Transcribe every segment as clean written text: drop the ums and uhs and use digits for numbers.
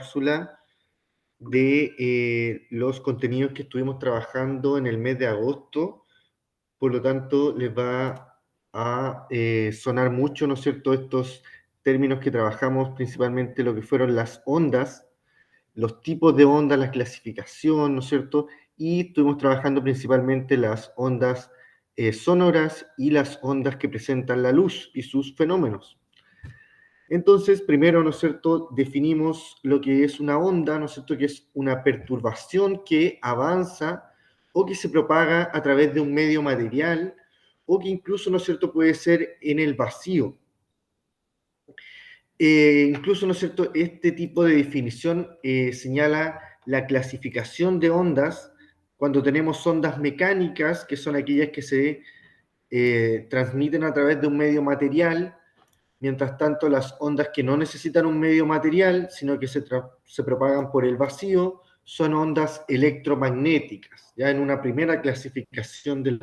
cápsula de los contenidos que estuvimos trabajando en el mes de agosto. Por lo tanto, les va a sonar mucho, ¿no es cierto?, estos términos que trabajamos, principalmente lo que fueron las ondas, los tipos de ondas, la clasificación, ¿no es cierto?, y estuvimos trabajando principalmente las ondas sonoras y las ondas que presentan la luz y sus fenómenos. Entonces, primero, ¿no es cierto?, definimos lo que es una onda, ¿no es cierto?, que es una perturbación que avanza o que se propaga a través de un medio material o que incluso, ¿no es cierto?, puede ser en el vacío. Incluso, ¿no es cierto?, este tipo de definición señala la clasificación de ondas cuando tenemos ondas mecánicas, que son aquellas que se transmiten a través de un medio material. Mientras tanto, las ondas que no necesitan un medio material, sino que se propagan por el vacío, son ondas electromagnéticas, ya en una primera clasificación de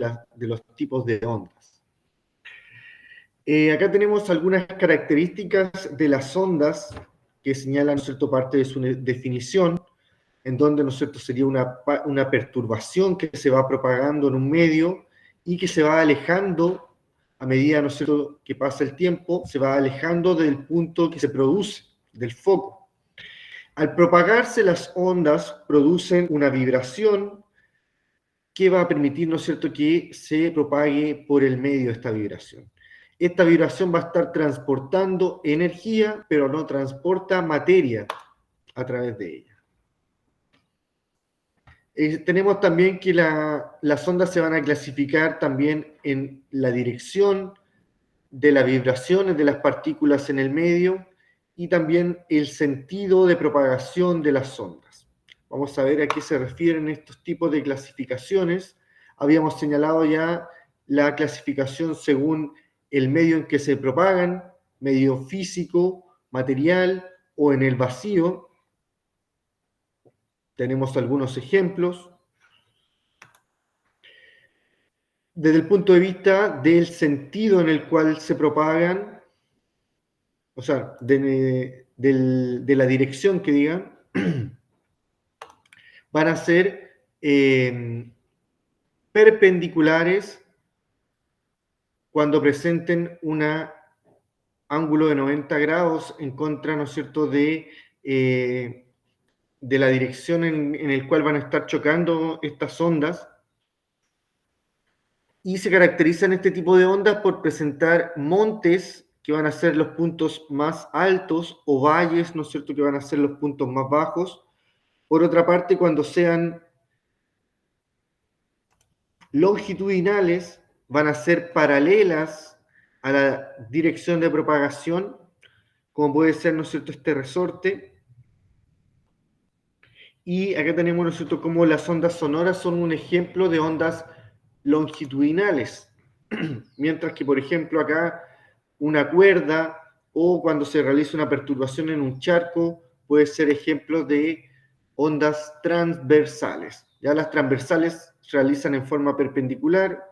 los tipos de ondas. Acá tenemos algunas características de las ondas que señalan, ¿no es cierto?, parte de su definición, en donde, ¿no es cierto?, sería una perturbación que se va propagando en un medio y que se va alejando a medida, ¿no es cierto?, que pasa el tiempo, se va alejando del punto que se produce, del foco. Al propagarse, las ondas producen una vibración que va a permitir, ¿no es cierto?, que se propague por el medio esta vibración. Esta vibración va a estar transportando energía, pero no transporta materia a través de ella. Tenemos también que las ondas se van a clasificar también en la dirección de las vibraciones de las partículas en el medio y también el sentido de propagación de las ondas. Vamos a ver a qué se refieren estos tipos de clasificaciones. Habíamos señalado ya la clasificación según el medio en que se propagan, medio físico, material o en el vacío. Tenemos algunos ejemplos. Desde el punto de vista del sentido en el cual se propagan, o sea, de la dirección que digan, van a ser perpendiculares cuando presenten un ángulo de 90 grados en contra, ¿no es cierto?, de la dirección en el cual van a estar chocando estas ondas. Y se caracterizan este tipo de ondas por presentar montes que van a ser los puntos más altos o valles, ¿no es cierto?, que van a ser los puntos más bajos. Por otra parte, cuando sean longitudinales, van a ser paralelas a la dirección de propagación, como puede ser, ¿no es cierto?, este resorte. Y acá tenemos, ¿no es cierto?, como las ondas sonoras son un ejemplo de ondas longitudinales. Mientras que, por ejemplo, acá una cuerda o cuando se realiza una perturbación en un charco puede ser ejemplo de ondas transversales. Ya las transversales se realizan en forma perpendicular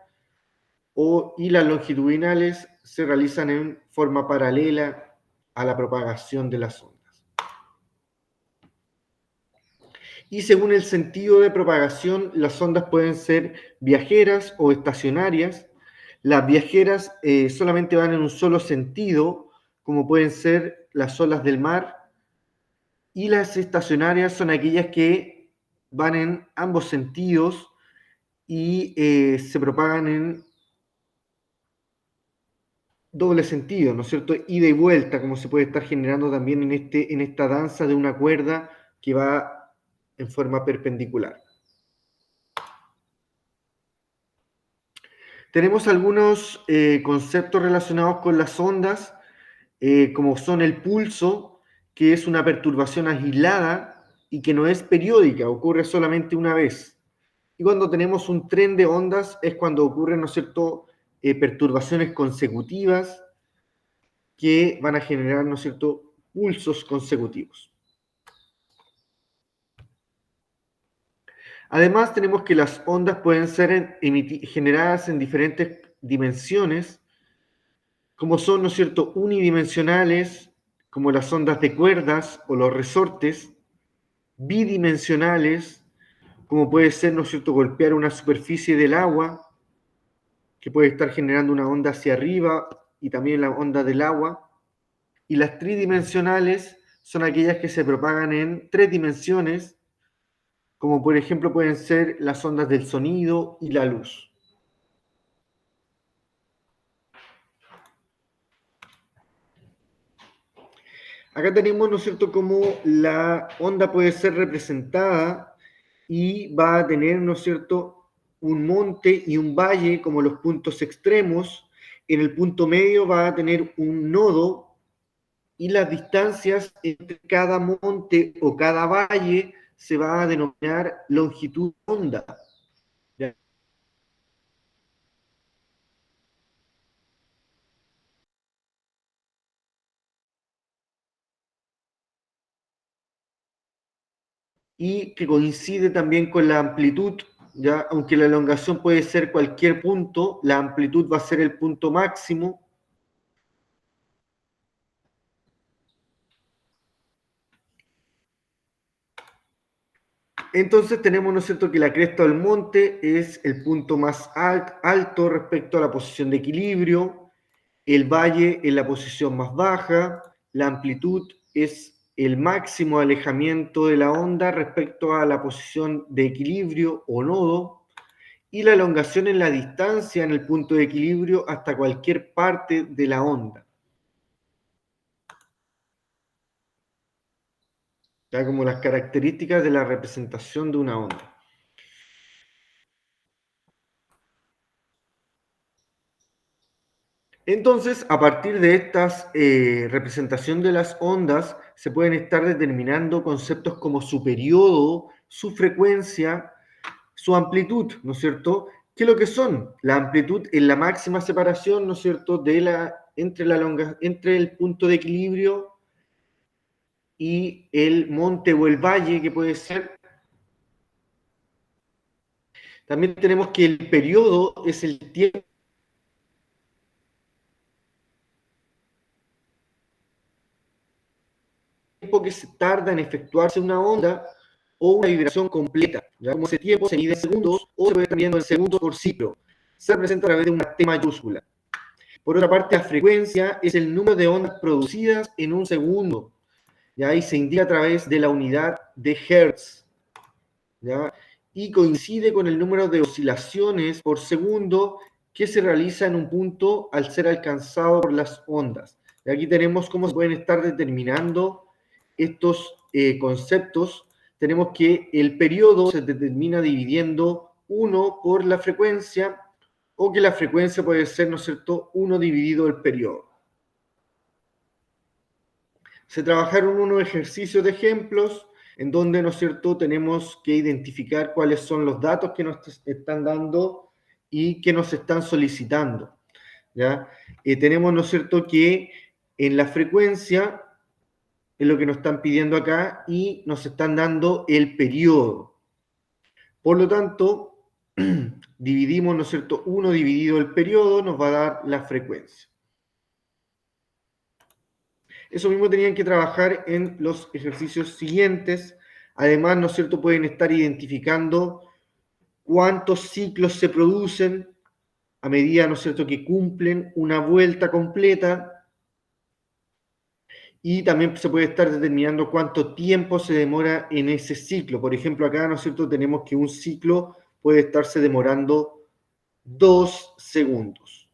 y las longitudinales se realizan en forma paralela a la propagación de las ondas. Y según el sentido de propagación, las ondas pueden ser viajeras o estacionarias. Las viajeras solamente van en un solo sentido, como pueden ser las olas del mar, y las estacionarias son aquellas que van en ambos sentidos y se propagan en doble sentido, ¿no es cierto? Ida y vuelta, como se puede estar generando también en esta danza de una cuerda que va en forma perpendicular. Tenemos algunos conceptos relacionados con las ondas, como son el pulso, que es una perturbación aislada y que no es periódica, ocurre solamente una vez. Y cuando tenemos un tren de ondas es cuando ocurren, ¿no es cierto?, perturbaciones consecutivas que van a generar, ¿no es cierto?, pulsos consecutivos. Además, tenemos que las ondas pueden ser generadas en diferentes dimensiones, como son, ¿no es cierto?, unidimensionales, como las ondas de cuerdas o los resortes, bidimensionales, como puede ser, ¿no es cierto?, golpear una superficie del agua, que puede estar generando una onda hacia arriba y también la onda del agua. Y las tridimensionales son aquellas que se propagan en tres dimensiones, como por ejemplo pueden ser las ondas del sonido y la luz. Acá tenemos, ¿no es cierto?, cómo la onda puede ser representada y va a tener, ¿no es cierto?, un monte y un valle como los puntos extremos. En el punto medio va a tener un nodo y las distancias entre cada monte o cada valle se va a denominar longitud de onda. ¿Ya? Y que coincide también con la amplitud, ¿ya? Aunque la elongación puede ser cualquier punto, la amplitud va a ser el punto máximo. Entonces tenemos, ¿no es cierto?, que la cresta del monte es el punto más alto respecto a la posición de equilibrio, el valle en la posición más baja, la amplitud es el máximo alejamiento de la onda respecto a la posición de equilibrio o nodo, y la elongación es la distancia en el punto de equilibrio hasta cualquier parte de la onda. Ya como las características de la representación de una onda. Entonces, a partir de estas representación de las ondas, se pueden estar determinando conceptos como su periodo, su frecuencia, su amplitud, ¿no es cierto? ¿Qué es lo que son? La amplitud es la máxima separación, ¿no es cierto?, entre el punto de equilibrio y el monte o el valle, que puede ser. También tenemos que el periodo es el tiempo que se tarda en efectuarse una onda o una vibración completa. ¿Ya? Como ese tiempo se mide en segundos o se puede estar midiendo en segundos por ciclo. Se representa a través de una T mayúscula. Por otra parte, la frecuencia es el número de ondas producidas en un segundo. ¿Ya? Y se indica a través de la unidad de Hertz. ¿Ya? Y coincide con el número de oscilaciones por segundo que se realiza en un punto al ser alcanzado por las ondas. Y aquí tenemos cómo se pueden estar determinando estos conceptos. Tenemos que el periodo se determina dividiendo 1 por la frecuencia, o que la frecuencia puede ser, ¿no es cierto?, 1 dividido el periodo. Se trabajaron unos ejercicios de ejemplos en donde, ¿no es cierto?, tenemos que identificar cuáles son los datos que nos están dando y que nos están solicitando. ¿Ya? Tenemos, ¿no es cierto?, que en la frecuencia es lo que nos están pidiendo acá y nos están dando el periodo. Por lo tanto, dividimos, ¿no es cierto?, 1 dividido el periodo nos va a dar la frecuencia. Eso mismo tenían que trabajar en los ejercicios siguientes. Además, ¿no es cierto?, pueden estar identificando cuántos ciclos se producen a medida, ¿no es cierto?, que cumplen una vuelta completa. Y también se puede estar determinando cuánto tiempo se demora en ese ciclo. Por ejemplo, acá, ¿no es cierto?, tenemos que un ciclo puede estarse demorando 2 segundos.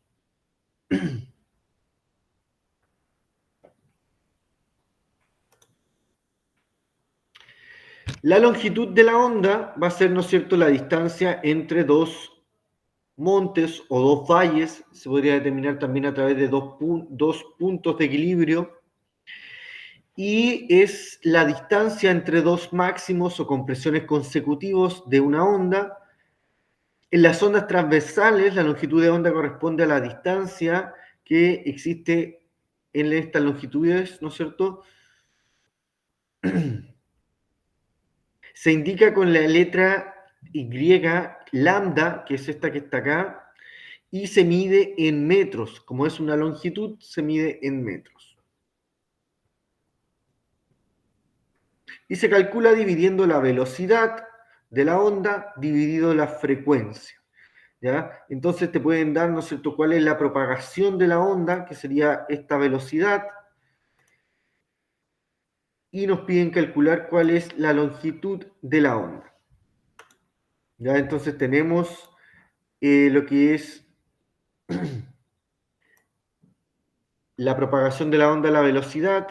La longitud de la onda va a ser, ¿no es cierto?, la distancia entre dos montes o dos valles. Se podría determinar también a través de dos puntos de equilibrio. Y es la distancia entre dos máximos o compresiones consecutivos de una onda. En las ondas transversales, la longitud de onda corresponde a la distancia que existe en estas longitudes, ¿no es cierto? Se indica con la letra Y, lambda, que es esta que está acá, y se mide en metros. Como es una longitud, se mide en metros. Y se calcula dividiendo la velocidad de la onda dividido la frecuencia. ¿Ya? Entonces te pueden dar, ¿no es cierto?, cuál es la propagación de la onda, que sería esta velocidad, y nos piden calcular cuál es la longitud de la onda. ¿Ya? Entonces tenemos lo que es la propagación de la onda, la velocidad,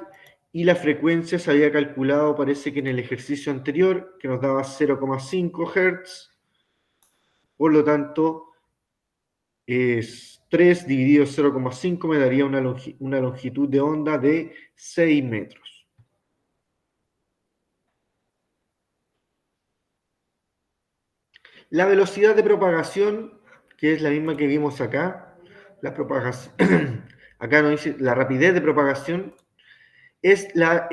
y la frecuencia se había calculado, parece que en el ejercicio anterior, que nos daba 0,5 Hz, por lo tanto, es 3 dividido 0,5 me daría una longitud de onda de 6 metros. La velocidad de propagación, que es la misma que vimos acá, la propagación, acá nos dice la rapidez de propagación, es la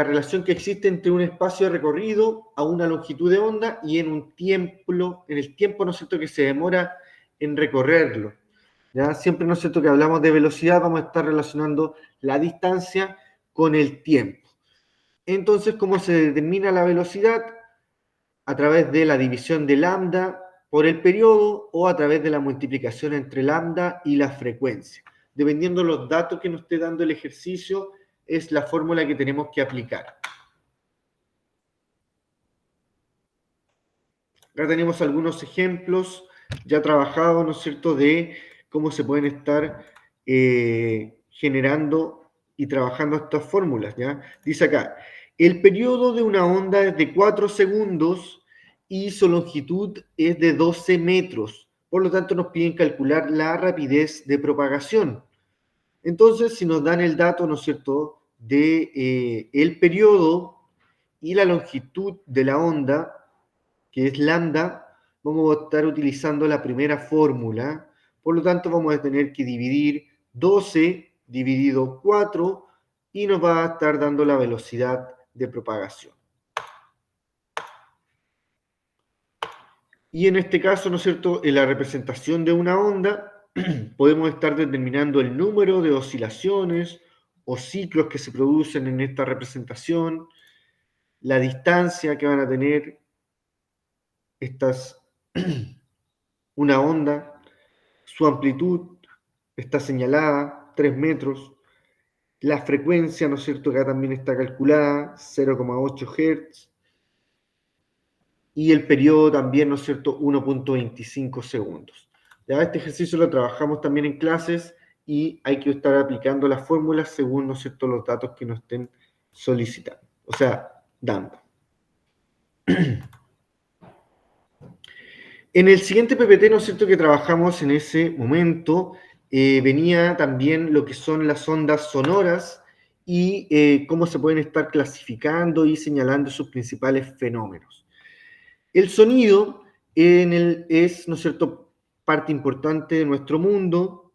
relación que existe entre un espacio de recorrido a una longitud de onda y en el tiempo, ¿no es cierto?, que se demora en recorrerlo. ¿Ya? Siempre, ¿no es cierto?, que hablamos de velocidad, vamos a estar relacionando la distancia con el tiempo. Entonces, ¿cómo se determina la velocidad? A través de la división de lambda por el periodo o a través de la multiplicación entre lambda y la frecuencia. Dependiendo de los datos que nos esté dando el ejercicio, es la fórmula que tenemos que aplicar. Acá tenemos algunos ejemplos ya trabajados, ¿no es cierto?, de cómo se pueden estar generando y trabajando estas fórmulas, ¿ya? Dice acá, el periodo de una onda es de 4 segundos y su longitud es de 12 metros. Por lo tanto, nos piden calcular la rapidez de propagación. Entonces, si nos dan el dato, ¿no es cierto?, de el periodo y la longitud de la onda, que es lambda, vamos a estar utilizando la primera fórmula. Por lo tanto, vamos a tener que dividir 12 dividido 4 y nos va a estar dando la velocidad de propagación. Y en este caso, ¿no es cierto?, en la representación de una onda, podemos estar determinando el número de oscilaciones o ciclos que se producen en esta representación, la distancia que van a tener estas, una onda, su amplitud está señalada, 3 metros, la frecuencia, ¿no es cierto?, acá también está calculada, 0,8 Hz, y el periodo también, ¿no es cierto?, 1,25 segundos. Ya este ejercicio lo trabajamos también en clases y hay que estar aplicando las fórmulas según, ¿no es cierto?, los datos que nos estén solicitando, o sea, dando. En el siguiente PPT, ¿no es cierto?, que trabajamos en ese momento, venía también lo que son las ondas sonoras y cómo se pueden estar clasificando y señalando sus principales fenómenos. El sonido es, ¿no es cierto?, parte importante de nuestro mundo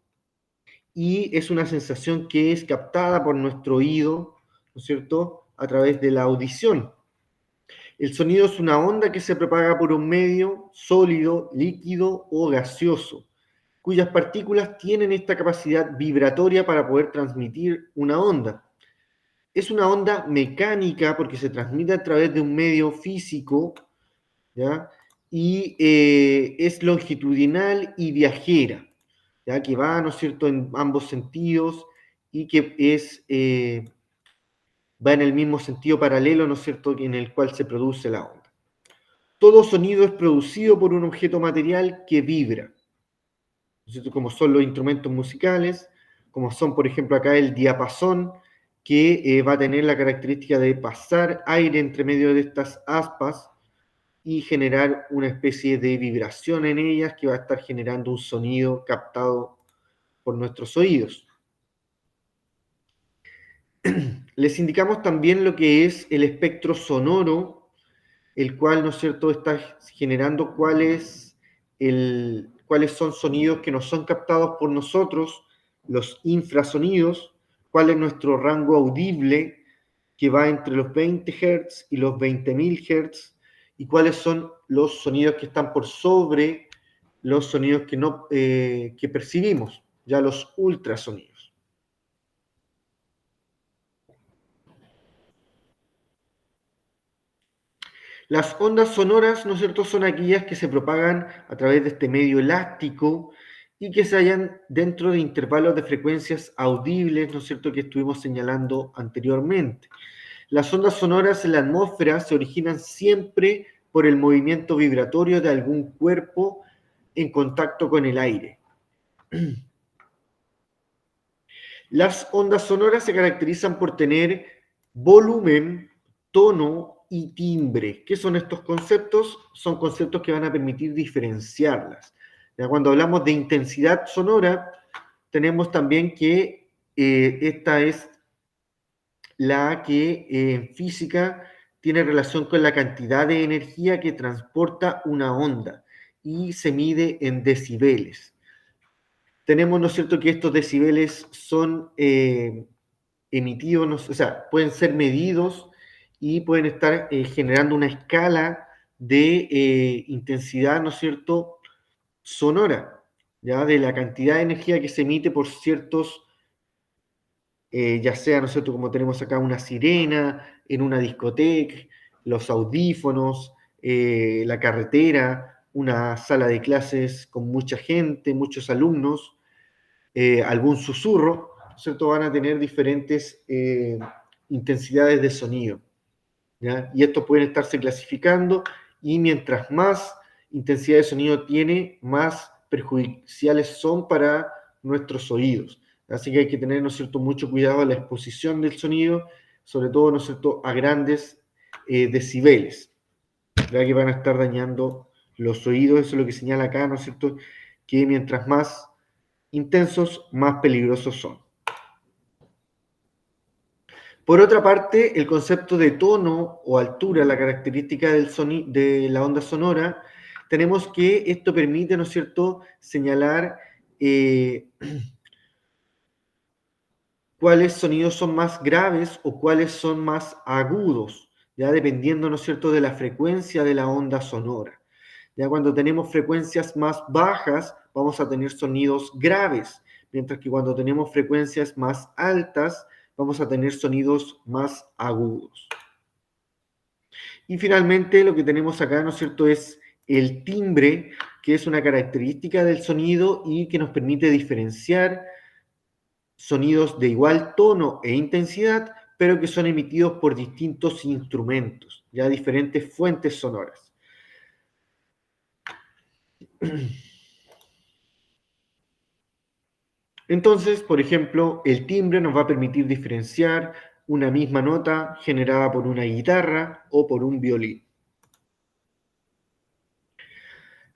y es una sensación que es captada por nuestro oído, ¿no es cierto?, a través de la audición. El sonido es una onda que se propaga por un medio sólido, líquido o gaseoso, cuyas partículas tienen esta capacidad vibratoria para poder transmitir una onda. Es una onda mecánica porque se transmite a través de un medio físico, ¿ya? Y es longitudinal y viajera, ¿ya? Que va, ¿no es cierto?, en ambos sentidos y que va en el mismo sentido paralelo, ¿no es cierto?, en el cual se produce la onda. Todo sonido es producido por un objeto material que vibra, ¿no es cierto?, como son los instrumentos musicales, como son, por ejemplo, acá el diapasón, que va a tener la característica de pasar aire entre medio de estas aspas y generar una especie de vibración en ellas que va a estar generando un sonido captado por nuestros oídos. Les indicamos también lo que es el espectro sonoro, el cual, ¿no es cierto?, está generando cuáles son sonidos que no son captados por nosotros, los infrasonidos, cuál es nuestro rango audible, que va entre los 20 Hz y los 20.000 Hz, y cuáles son los sonidos que están por sobre los sonidos que percibimos, ya los ultrasonidos. Las ondas sonoras, ¿no es cierto?, son aquellas que se propagan a través de este medio elástico y que se hallan dentro de intervalos de frecuencias audibles, ¿no es cierto?, que estuvimos señalando anteriormente. Las ondas sonoras en la atmósfera se originan siempre por el movimiento vibratorio de algún cuerpo en contacto con el aire. Las ondas sonoras se caracterizan por tener volumen, tono y timbre. ¿Qué son estos conceptos? Son conceptos que van a permitir diferenciarlas. Ya cuando hablamos de intensidad sonora, tenemos también que esta es la que en física tiene relación con la cantidad de energía que transporta una onda y se mide en decibeles. Tenemos, ¿no es cierto?, que estos decibeles son emitidos, o sea, pueden ser medidos y pueden estar generando una escala de intensidad, ¿no es cierto?, sonora, ¿ya? De la cantidad de energía que se emite por ciertos, ya sea, ¿no es cierto?, como tenemos acá una sirena, en una discoteca, los audífonos, la carretera, una sala de clases con mucha gente, muchos alumnos, algún susurro, ¿cierto? Van a tener diferentes intensidades de sonido, ¿ya? Y estos pueden estarse clasificando y mientras más intensidad de sonido tiene, más perjudiciales son para nuestros oídos. Así que hay que tener, ¿no es cierto?, mucho cuidado en la exposición del sonido, sobre todo, ¿no es cierto?, a grandes decibeles, ya que van a estar dañando los oídos. Eso es lo que señala acá, ¿no es cierto?, que mientras más intensos, más peligrosos son. Por otra parte, el concepto de tono o altura, la característica de la onda sonora, tenemos que esto permite, ¿no es cierto?, señalar cuáles sonidos son más graves o cuáles son más agudos, ya dependiendo, ¿no es cierto?, de la frecuencia de la onda sonora. Ya cuando tenemos frecuencias más bajas, vamos a tener sonidos graves, mientras que cuando tenemos frecuencias más altas, vamos a tener sonidos más agudos. Y finalmente lo que tenemos acá, ¿no es cierto?, es el timbre, que es una característica del sonido y que nos permite diferenciar sonidos de igual tono e intensidad, pero que son emitidos por distintos instrumentos, ya diferentes fuentes sonoras. Entonces, por ejemplo, el timbre nos va a permitir diferenciar una misma nota generada por una guitarra o por un violín.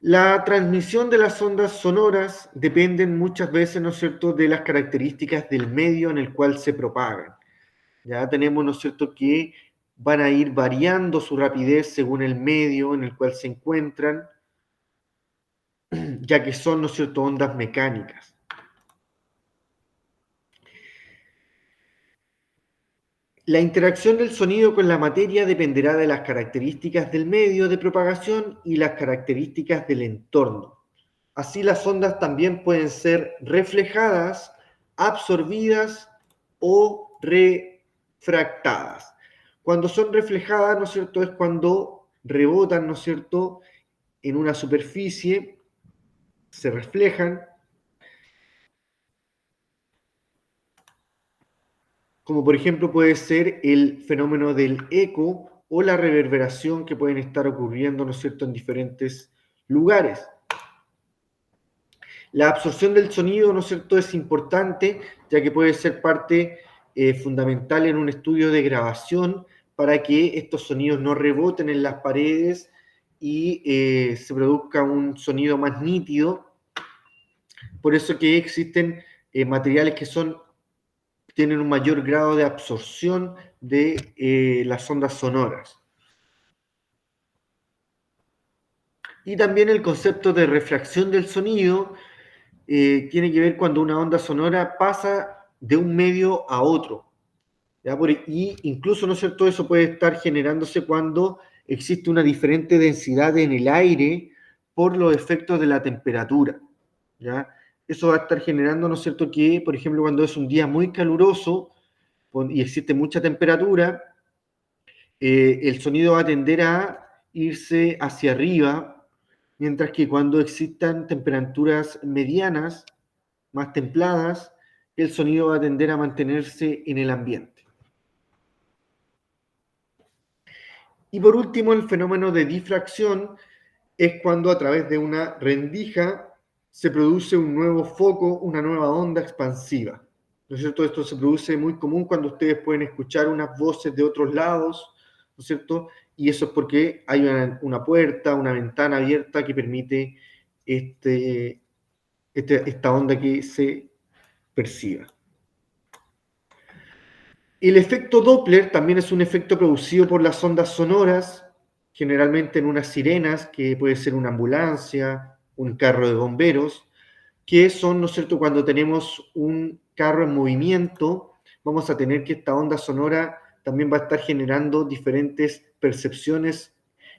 La transmisión de las ondas sonoras dependen muchas veces, ¿no es cierto?, de las características del medio en el cual se propagan. Ya tenemos, ¿no es cierto?, que van a ir variando su rapidez según el medio en el cual se encuentran, ya que son, ¿no es cierto?, ondas mecánicas. La interacción del sonido con la materia dependerá de las características del medio de propagación y las características del entorno. Así las ondas también pueden ser reflejadas, absorbidas o refractadas. Cuando son reflejadas, ¿no es cierto?, es cuando rebotan, ¿no es cierto?, en una superficie, se reflejan, como por ejemplo puede ser el fenómeno del eco o la reverberación que pueden estar ocurriendo, ¿no es cierto?, en diferentes lugares. La absorción del sonido, ¿no es cierto?, es importante, ya que puede ser parte fundamental en un estudio de grabación para que estos sonidos no reboten en las paredes y se produzca un sonido más nítido. Por eso que existen materiales que tienen un mayor grado de absorción de las ondas sonoras. Y también el concepto de refracción del sonido tiene que ver cuando una onda sonora pasa de un medio a otro. ¿Ya? Y incluso, ¿no es cierto?, eso puede estar generándose cuando existe una diferente densidad en el aire por los efectos de la temperatura. ¿Ya? Eso va a estar generando, ¿no es cierto?, que, por ejemplo, cuando es un día muy caluroso y existe mucha temperatura, el sonido va a tender a irse hacia arriba, mientras que cuando existan temperaturas medianas, más templadas, el sonido va a tender a mantenerse en el ambiente. Y por último, el fenómeno de difracción es cuando a través de una rendija se produce un nuevo foco, una nueva onda expansiva. ¿No es cierto? Esto se produce muy común cuando ustedes pueden escuchar unas voces de otros lados, ¿no es cierto? Y eso es porque hay una puerta, una ventana abierta que permite esta onda que se perciba. El efecto Doppler también es un efecto producido por las ondas sonoras, generalmente en unas sirenas, que puede ser una ambulancia, un carro de bomberos, que son, ¿no es cierto?, cuando tenemos un carro en movimiento, vamos a tener que esta onda sonora también va a estar generando diferentes percepciones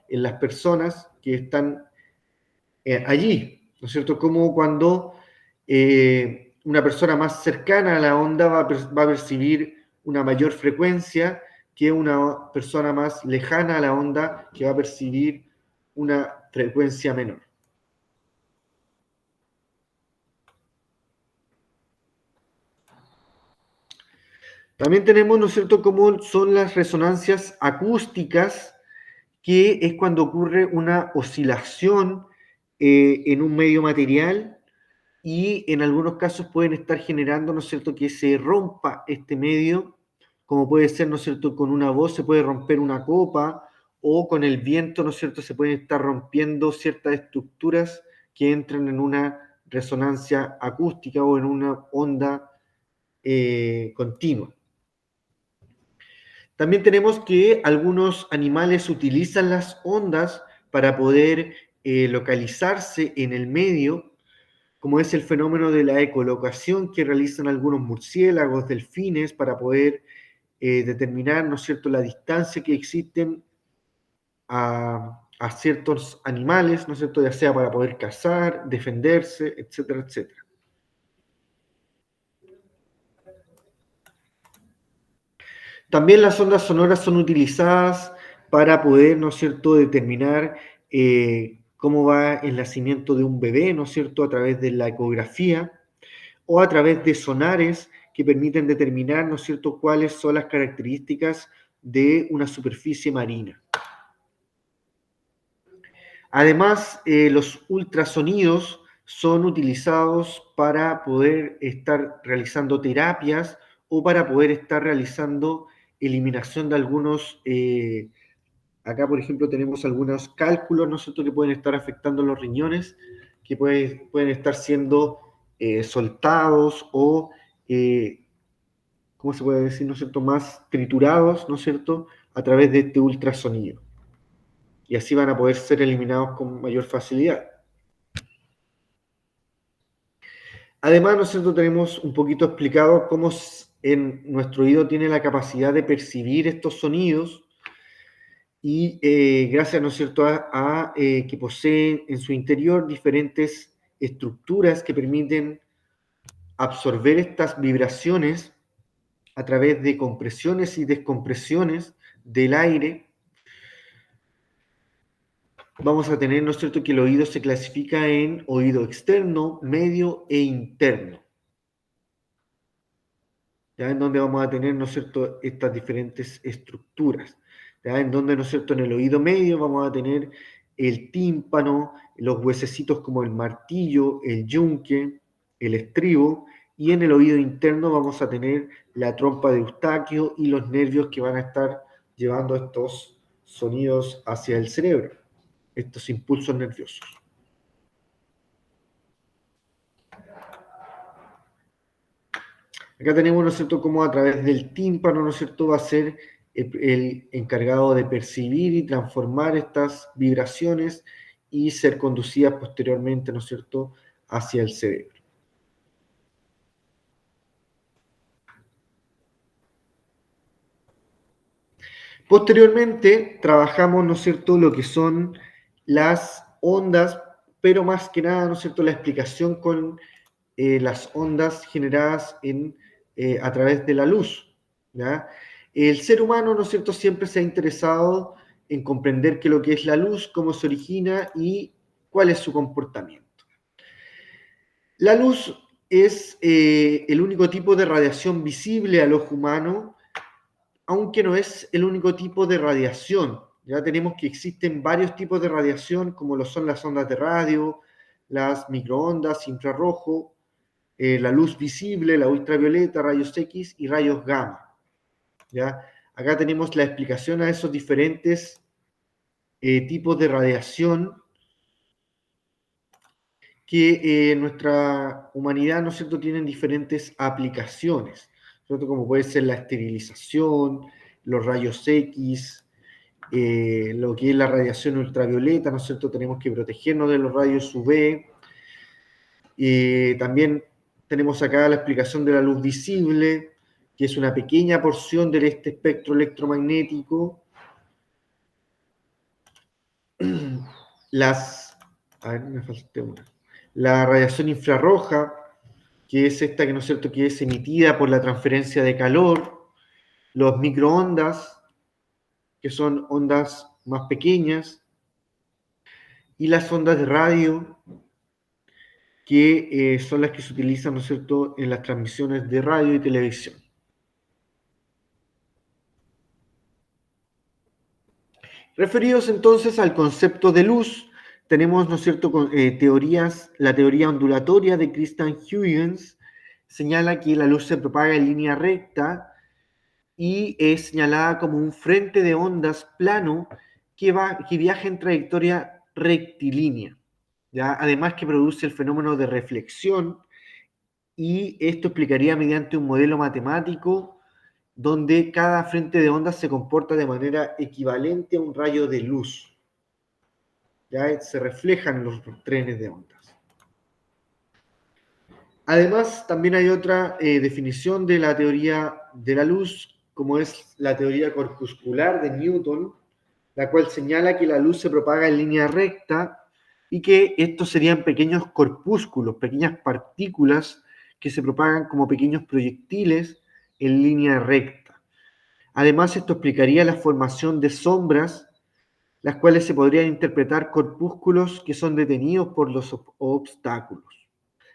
en las personas que están allí, ¿no es cierto? Como cuando una persona más cercana a la onda va a percibir una mayor frecuencia que una persona más lejana a la onda que va a percibir una frecuencia menor. También tenemos, ¿no es cierto?, cómo son las resonancias acústicas, que es cuando ocurre una oscilación en un medio material y en algunos casos pueden estar generando, ¿no es cierto?, que se rompa este medio, como puede ser, ¿no es cierto?, con una voz se puede romper una copa o con el viento, ¿no es cierto?, se pueden estar rompiendo ciertas estructuras que entran en una resonancia acústica o en una onda continua. También tenemos que algunos animales utilizan las ondas para poder localizarse en el medio, como es el fenómeno de la ecolocación que realizan algunos murciélagos, delfines, para poder determinar, ¿no es cierto?, la distancia que existen a ciertos animales, ¿no es cierto?, ya sea para poder cazar, defenderse, etcétera, etcétera. También las ondas sonoras son utilizadas para poder, ¿no es cierto?, determinar cómo va el nacimiento de un bebé, ¿no es cierto?, a través de la ecografía o a través de sonares que permiten determinar, ¿no es cierto?, cuáles son las características de una superficie marina. Además, los ultrasonidos son utilizados para poder estar realizando terapias o para poder estar realizando eliminación de algunos, acá por ejemplo tenemos algunos cálculos, ¿no es cierto?, que pueden estar afectando los riñones, que pueden estar siendo soltados o, ¿cómo se puede decir?, ¿no es cierto?, más triturados, ¿no es cierto?, a través de este ultrasonido. Y así van a poder ser eliminados con mayor facilidad. Además, ¿no es cierto?, tenemos un poquito explicado cómo en nuestro oído tiene la capacidad de percibir estos sonidos y gracias, ¿no es cierto?, a que posee en su interior diferentes estructuras que permiten absorber estas vibraciones a través de compresiones y descompresiones del aire. Vamos a tener, ¿no es cierto?, que el oído se clasifica en oído externo, medio e interno. ¿Ya? En donde vamos a tener, ¿no es cierto?, estas diferentes estructuras. ¿Ya? En donde, ¿no es cierto?, en el oído medio vamos a tener el tímpano, los huesecitos como el martillo, el yunque, el estribo, y en el oído interno vamos a tener la trompa de Eustaquio y los nervios que van a estar llevando estos sonidos hacia el cerebro, estos impulsos nerviosos. Acá tenemos, ¿no es cierto?, cómo a través del tímpano, ¿no es cierto?, va a ser el encargado de percibir y transformar estas vibraciones y ser conducidas posteriormente, ¿no es cierto?, hacia el cerebro. Posteriormente trabajamos, ¿no es cierto?, lo que son las ondas, pero más que nada, ¿no es cierto?, la explicación con las ondas generadas a través de la luz, ¿ya? El ser humano, ¿no es cierto?, siempre se ha interesado en comprender qué es lo que es la luz, cómo se origina y cuál es su comportamiento. La luz es el único tipo de radiación visible al ojo humano, aunque no es el único tipo de radiación. Ya tenemos que existen varios tipos de radiación, como lo son las ondas de radio, las microondas, infrarrojo, la luz visible, la ultravioleta, rayos X y rayos gamma. ¿Ya? Acá tenemos la explicación a esos diferentes tipos de radiación que nuestra humanidad, ¿no es cierto?, tienen diferentes aplicaciones, ¿cierto? Como puede ser la esterilización, los rayos X, lo que es la radiación ultravioleta, ¿no es cierto? Tenemos que protegernos de los rayos UV. También tenemos acá la explicación de la luz visible, que es una pequeña porción de este espectro electromagnético. A ver, me falta una. La radiación infrarroja, que es esta que, ¿no es cierto?, que es emitida por la transferencia de calor. Los microondas, que son ondas más pequeñas, y las ondas de radio, que son las que se utilizan, ¿no es cierto?, en las transmisiones de radio y televisión. Referidos entonces al concepto de luz, tenemos, ¿no es cierto?, teorías. La teoría ondulatoria de Christian Huygens señala que la luz se propaga en línea recta y es señalada como un frente de ondas plano que viaja en trayectoria rectilínea, ¿ya? Además que produce el fenómeno de reflexión, y esto explicaría mediante un modelo matemático donde cada frente de ondas se comporta de manera equivalente a un rayo de luz. ¿Ya? Se reflejan los trenes de ondas. Además, también hay otra definición de la teoría de la luz, como es la teoría corpuscular de Newton, la cual señala que la luz se propaga en línea recta y que estos serían pequeños corpúsculos, pequeñas partículas que se propagan como pequeños proyectiles en línea recta. Además, esto explicaría la formación de sombras, las cuales se podrían interpretar corpúsculos que son detenidos por los obstáculos.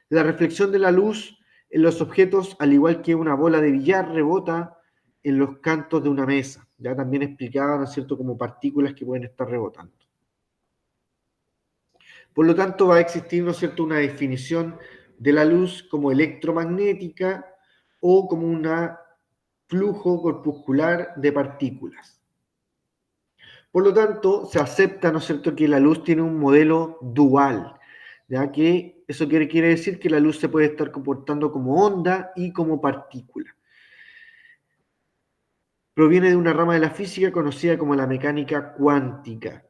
La reflexión de la luz en los objetos, al igual que una bola de billar, rebota en los cantos de una mesa. Ya también explicaba, ¿no es cierto?, como partículas que pueden estar rebotando. Por lo tanto, va a existir, ¿no es cierto?, una definición de la luz como electromagnética o como un flujo corpuscular de partículas. Por lo tanto, se acepta, ¿no es cierto?, que la luz tiene un modelo dual, ya que eso quiere decir que la luz se puede estar comportando como onda y como partícula. Proviene de una rama de la física conocida como la mecánica cuántica.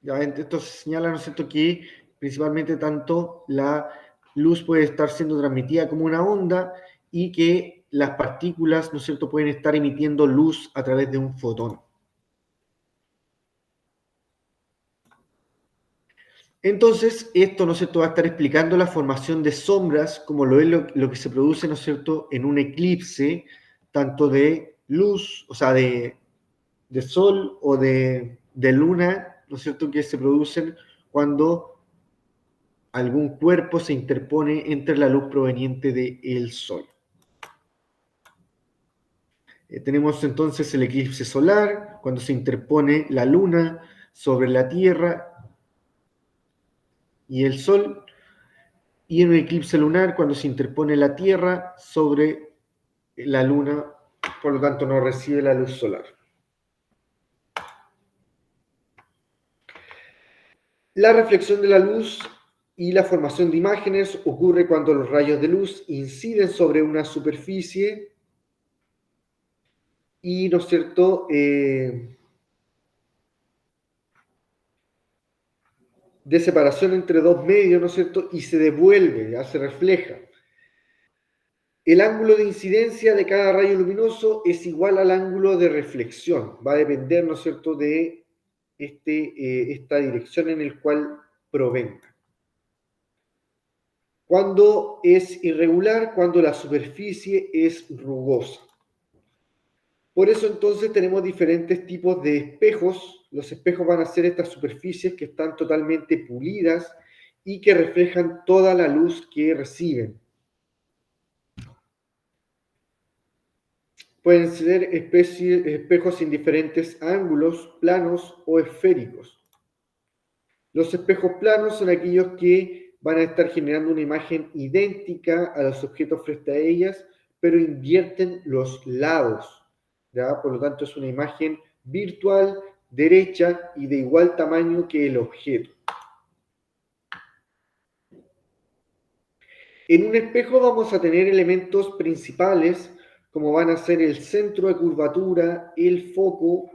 Ya, esto señala, ¿no es cierto?, que principalmente tanto la luz puede estar siendo transmitida como una onda y que las partículas, ¿no es cierto?, pueden estar emitiendo luz a través de un fotón. Entonces, esto, ¿no es cierto?, va a estar explicando la formación de sombras, como lo es lo que se produce, ¿no es cierto?, en un eclipse, tanto de luz, o sea, de sol o de luna, ¿no es cierto?, que se producen cuando algún cuerpo se interpone entre la luz proveniente del sol. Tenemos entonces el eclipse solar, cuando se interpone la luna sobre la Tierra y el sol, y en un eclipse lunar, cuando se interpone la Tierra sobre la luna, por lo tanto no recibe la luz solar. La reflexión de la luz y la formación de imágenes ocurre cuando los rayos de luz inciden sobre una superficie y, ¿no es cierto?, de separación entre dos medios, ¿no es cierto?, y se devuelve, ya se refleja. El ángulo de incidencia de cada rayo luminoso es igual al ángulo de reflexión. Va a depender, ¿no es cierto?, de esta dirección en la cual provenga. Cuando es irregular, cuando la superficie es rugosa. Por eso entonces tenemos diferentes tipos de espejos. Los espejos van a ser estas superficies que están totalmente pulidas y que reflejan toda la luz que reciben. Pueden ser espejos en diferentes ángulos, planos o esféricos. Los espejos planos son aquellos que van a estar generando una imagen idéntica a los objetos frente a ellas, pero invierten los lados. ¿Ya? Por lo tanto, es una imagen virtual, derecha y de igual tamaño que el objeto. En un espejo vamos a tener elementos principales, como van a ser el centro de curvatura, el foco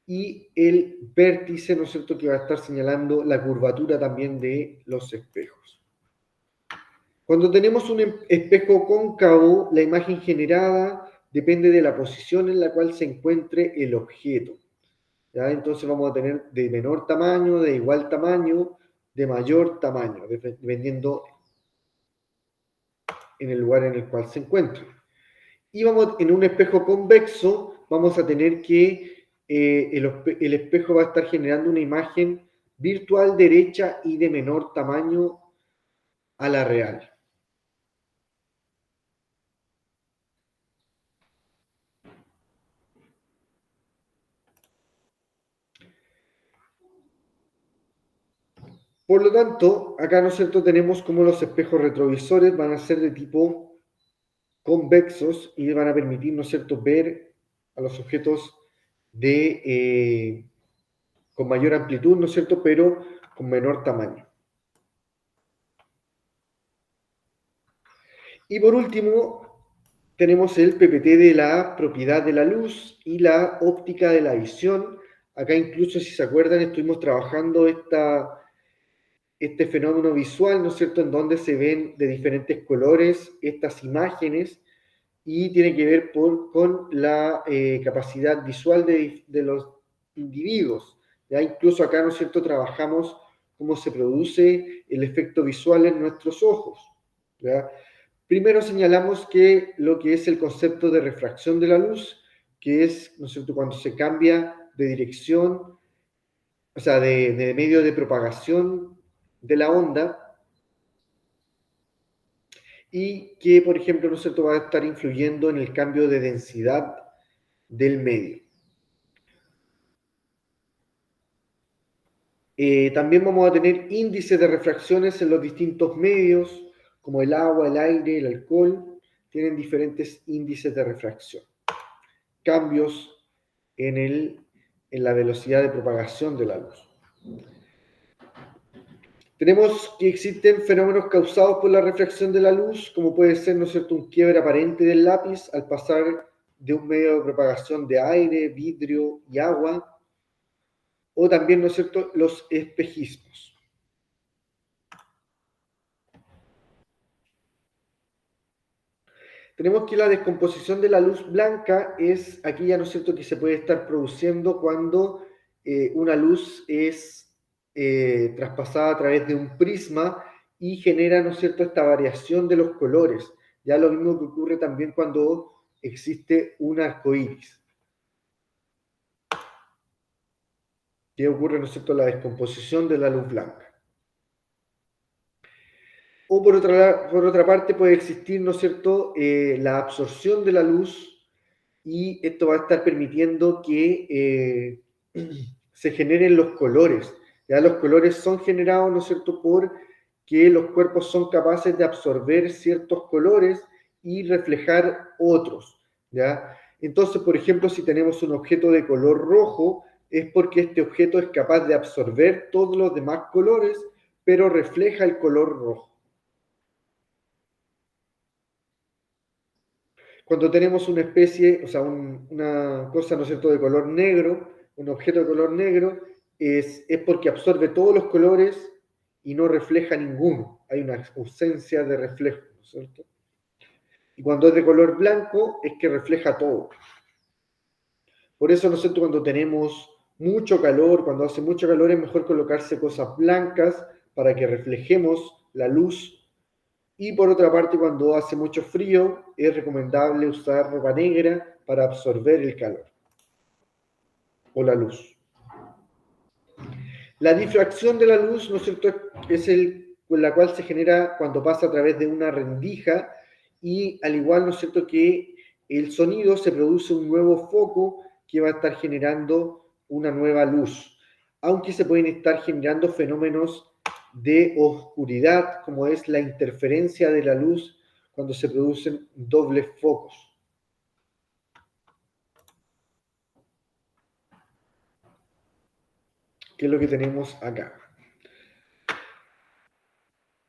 y el vértice, ¿no es cierto?, que va a estar señalando la curvatura también de los espejos. Cuando tenemos un espejo cóncavo, la imagen generada depende de la posición en la cual se encuentre el objeto. ¿Ya? Entonces vamos a tener de menor tamaño, de igual tamaño, de mayor tamaño, dependiendo en el lugar en el cual se encuentre. Y vamos, en un espejo convexo vamos a tener que el espejo va a estar generando una imagen virtual derecha y de menor tamaño a la real. Por lo tanto, acá, ¿no es cierto?, tenemos como los espejos retrovisores van a ser de tipo convexos y van a permitir, ¿no es cierto?, ver a los objetos con mayor amplitud, ¿no es cierto?, pero con menor tamaño. Y por último, tenemos el PPT de la propiedad de la luz y la óptica de la visión. Acá incluso, si se acuerdan, estuvimos trabajando este fenómeno visual, ¿no es cierto?, en donde se ven de diferentes colores estas imágenes y tiene que ver con la capacidad visual de los individuos. ¿Ya? Incluso acá, ¿no es cierto?, trabajamos cómo se produce el efecto visual en nuestros ojos. ¿Ya? Primero señalamos que lo que es el concepto de refracción de la luz, que es, ¿no es cierto?, cuando se cambia de dirección, o sea, de medio de propagación de la onda, y que, por ejemplo, ¿no es cierto?, va a estar influyendo en el cambio de densidad del medio. También vamos a tener índices de refracciones en los distintos medios, como el agua, el aire, el alcohol, tienen diferentes índices de refracción. Cambios en la velocidad de propagación de la luz. Tenemos que existen fenómenos causados por la refracción de la luz, como puede ser, ¿no es cierto?, un quiebre aparente del lápiz al pasar de un medio de propagación de aire, vidrio y agua, o también, ¿no es cierto?, los espejismos. Tenemos que la descomposición de la luz blanca es aquella, ¿no es cierto?, que se puede estar produciendo cuando una luz es traspasada a través de un prisma y genera, ¿no es cierto?, esta variación de los colores. Ya lo mismo que ocurre también cuando existe un arco iris. ¿Qué ocurre, ¿no es cierto?, la descomposición de la luz blanca? O por otra parte puede existir, ¿no es cierto?, la absorción de la luz, y esto va a estar permitiendo que se generen los colores. Ya los colores son generados, ¿no es cierto?, por que los cuerpos son capaces de absorber ciertos colores y reflejar otros. ¿Ya? Entonces, por ejemplo, si tenemos un objeto de color rojo, es porque este objeto es capaz de absorber todos los demás colores, pero refleja el color rojo. Cuando tenemos una especie, o sea, una cosa, ¿no es cierto?, de color negro, un objeto de color negro, es porque absorbe todos los colores y no refleja ninguno. Hay una ausencia de reflejo, ¿no es cierto? Y cuando es de color blanco, es que refleja todo. Por eso, ¿no es cierto?, cuando tenemos mucho calor, cuando hace mucho calor, es mejor colocarse cosas blancas para que reflejemos la luz Y por otra parte, cuando hace mucho frío, es recomendable usar ropa negra para absorber el calor o la luz. La difracción de la luz, ¿no es cierto?, es la cual se genera cuando pasa a través de una rendija y al igual, ¿no es cierto?, que el sonido se produce un nuevo foco que va a estar generando una nueva luz, aunque se pueden estar generando fenómenos de oscuridad, como es la interferencia de la luz cuando se producen dobles focos. ¿Qué es lo que tenemos acá?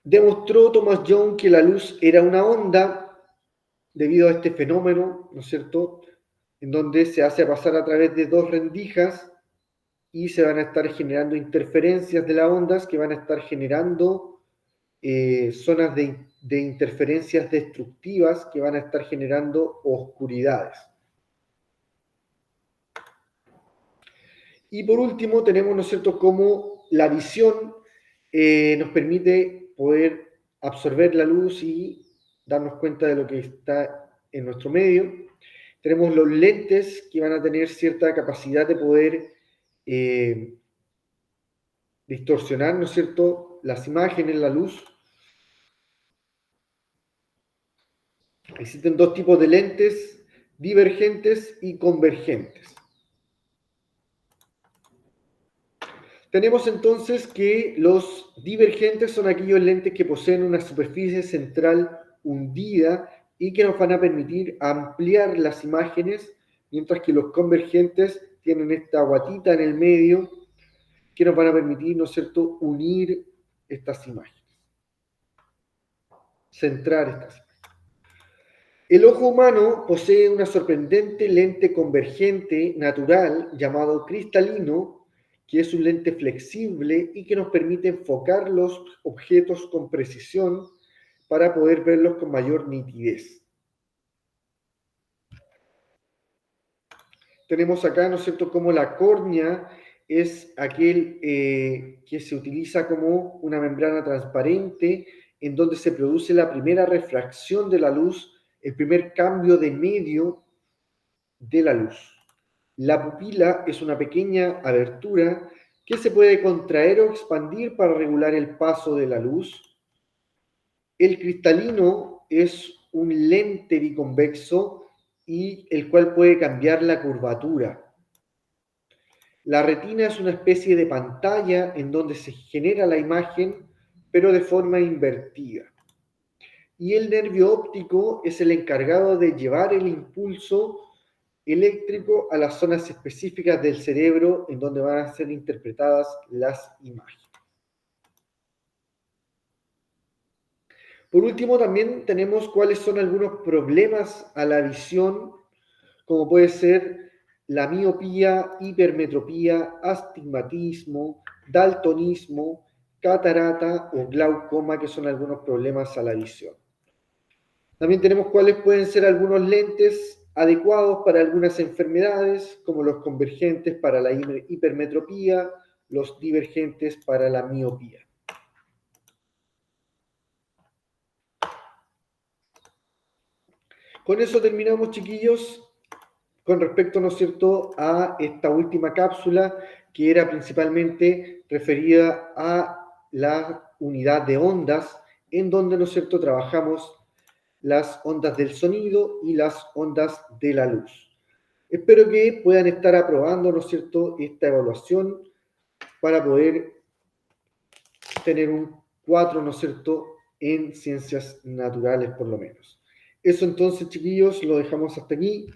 Demostró Thomas Young que la luz era una onda debido a este fenómeno, ¿no es cierto?, en donde se hace pasar a través de dos rendijas y se van a estar generando interferencias de las ondas que van a estar generando zonas de interferencias destructivas que van a estar generando oscuridades. Y por último tenemos, ¿no es cierto?, cómo la visión nos permite poder absorber la luz y darnos cuenta de lo que está en nuestro medio. Tenemos los lentes que van a tener cierta capacidad de poder distorsionar, ¿no es cierto?, las imágenes, la luz. Existen dos tipos de lentes, divergentes y convergentes. Tenemos entonces que los divergentes son aquellos lentes que poseen una superficie central hundida y que nos van a permitir ampliar las imágenes, mientras que los convergentes tienen esta guatita en el medio que nos van a permitir, ¿no es cierto?, unir estas imágenes, centrar estas imágenes. El ojo humano posee una sorprendente lente convergente natural llamado cristalino, que es un lente flexible y que nos permite enfocar los objetos con precisión para poder verlos con mayor nitidez. Tenemos acá, ¿no es cierto?, como la córnea es aquel que se utiliza como una membrana transparente en donde se produce la primera refracción de la luz, el primer cambio de medio de la luz. La pupila es una pequeña abertura que se puede contraer o expandir para regular el paso de la luz. El cristalino es un lente biconvexo y el cual puede cambiar la curvatura. La retina es una especie de pantalla en donde se genera la imagen, pero de forma invertida. Y el nervio óptico es el encargado de llevar el impulso eléctrico a las zonas específicas del cerebro en donde van a ser interpretadas las imágenes. Por último, también tenemos cuáles son algunos problemas a la visión, como puede ser la miopía, hipermetropía, astigmatismo, daltonismo, catarata o glaucoma, que son algunos problemas a la visión. También tenemos cuáles pueden ser algunos lentes adecuados para algunas enfermedades, como los convergentes para la hipermetropía, los divergentes para la miopía. Con eso terminamos, chiquillos, con respecto, ¿no es cierto?, a esta última cápsula, que era principalmente referida a la unidad de ondas, en donde, ¿no es cierto?, trabajamos las ondas del sonido y las ondas de la luz. Espero que puedan estar aprobando, ¿no es cierto?, esta evaluación para poder tener un 4, ¿no es cierto?, en ciencias naturales por lo menos. Eso entonces, chiquillos, lo dejamos hasta aquí.